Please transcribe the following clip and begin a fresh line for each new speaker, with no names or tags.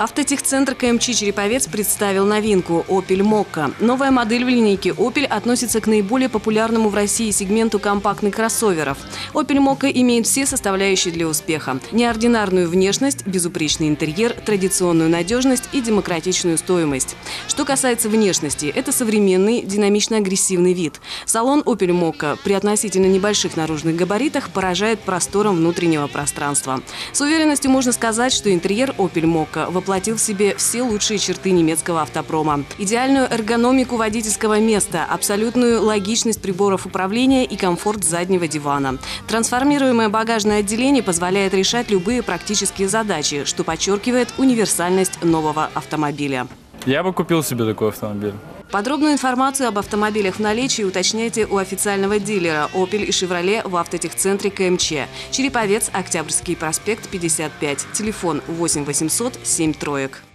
Автотехцентр КМЧ «Череповец» представил новинку Opel Mokka. Новая модель в линейке Opel относится к наиболее популярному в России сегменту компактных кроссоверов. Opel Mokka имеет все составляющие для успеха: неординарную внешность, безупречный интерьер, традиционную надежность и демократичную стоимость. Что касается внешности, это современный, динамично-агрессивный вид. Салон Opel Mokka при относительно небольших наружных габаритах поражает простором внутреннего пространства. С уверенностью можно сказать, что интерьер Opel Mokka воплотил в себе все лучшие черты немецкого автопрома. Идеальную эргономику водительского места, абсолютную логичность приборов управления и комфорт заднего дивана. Трансформируемое багажное отделение позволяет решать любые практические задачи, что подчеркивает универсальность нового автомобиля.
Я бы купил себе такой автомобиль.
Подробную информацию об автомобилях в наличии уточняйте у официального дилера Opel и Chevrolet в автотехцентре КМЧ. Череповец, Октябрьский проспект, 55. Телефон 8 800 7 3.